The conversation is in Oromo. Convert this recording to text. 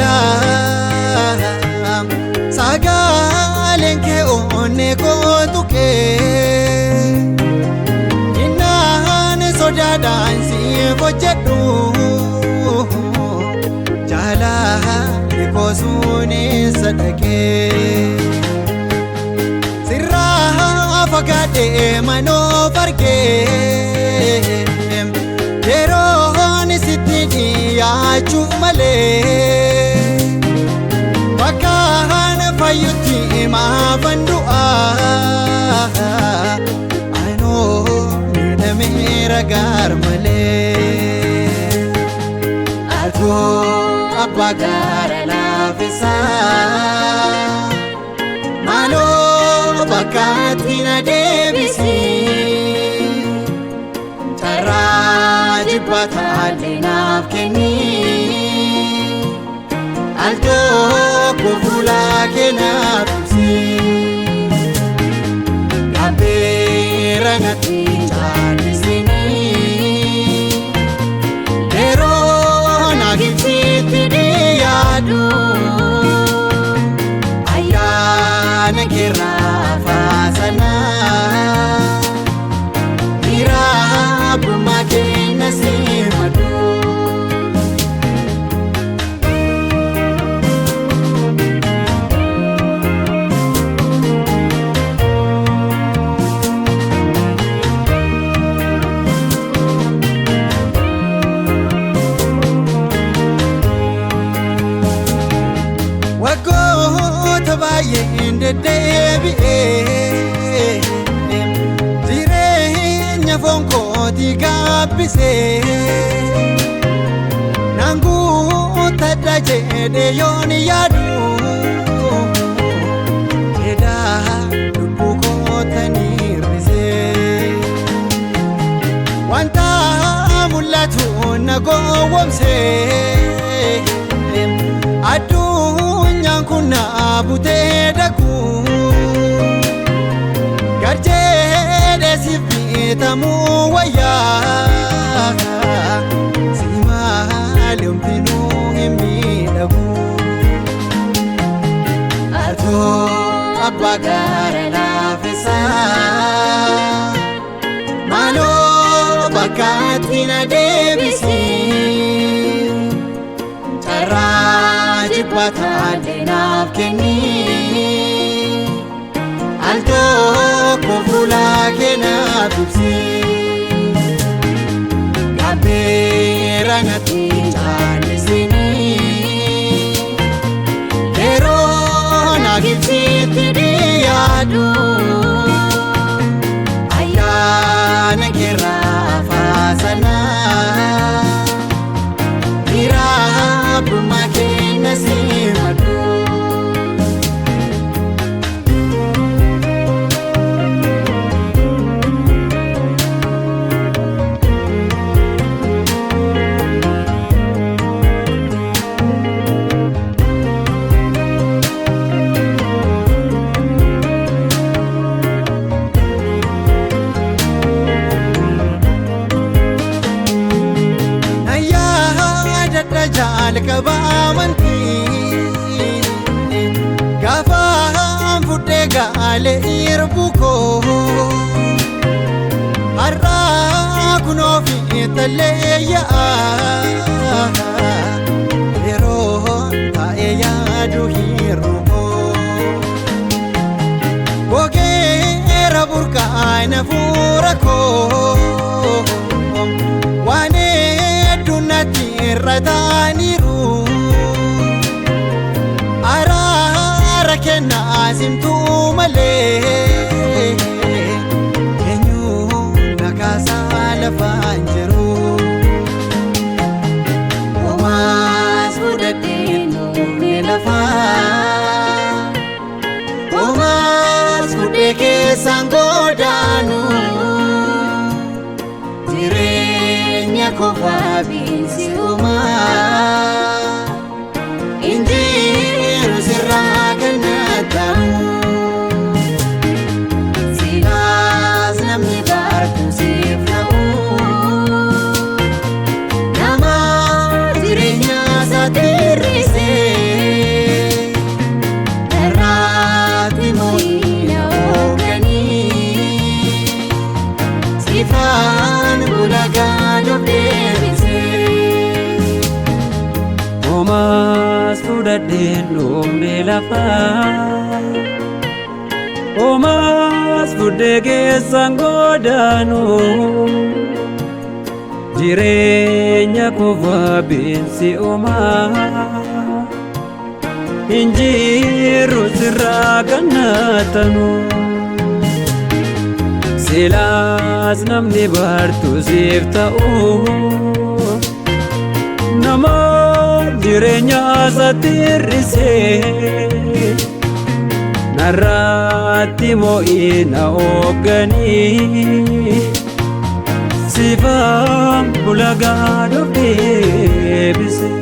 Adam sagalen ke onne kotuke Innan sodadan si fojedhu Jala kosune sadake Sirra fagade mano farke Yeroon sitti dhiyaachuu malee bakkaan fayyutti maafan du'aa anoo miidhameera gaar malee atoo abbaa gaara laafessaa maaloo bakkaatti na deebisii Jibbata alinaaf kenni Altoko fuula keenaaf ibsi Gabbeera natti caallisini Yeroo naagibsitti dhiyaadu Ayyaana keerraa faasanaa Mirabuma kena simadu Wako tabaye debi'e Fonko ti gabbise Nangu tadda jedhe yoon yaadu Jedha lubbuu kootani hir'ise Wanta mul'atu na gowwomse Addunyaan kun na butee dhaqu Garjeedhe siif tamu waya Simali umtinu himidagu Ato abba gara lafesa Malo bakati na debisi Cara jibbata alinaaf kenni Altoko fuula keenaaf ibsi Gabbeera natti caallisini Yeroo naagibsitti dhiyaadu Ayyaana keerraa faasanaa Mirabuma keenya simadu Alkabamanti Gafaan fudhee gaale irbuko Har'aa kunoo fi tallee yaa'a Yeroo taa'ee yaadu hir'uko Gogeera burqaan hafuura koo Waan hedduun natti irra taaniiru Araara kennaa simtuu malee Eenyuu na kaasaa lafaan jiru Homaas fudhadhee nuufne lafaa Homaas fudhee keessaan godaanu Jireenya kofaa biisi uumaa Injiru sirraa kennatamu Silaas namni baartu siif ta'u Nama jireenya isaa tirrisee jaaladheen dhumne lafaa Omas fuudhee keessaan godaanu jireenya kofaa binsi omaa Injiru sirraa kannatanu Silaas namni bartuu siif ta'u Nama jireenya isaatti hir'isee Narratti moo'ina hooganii Siifaan ulagaa dhufee deebisee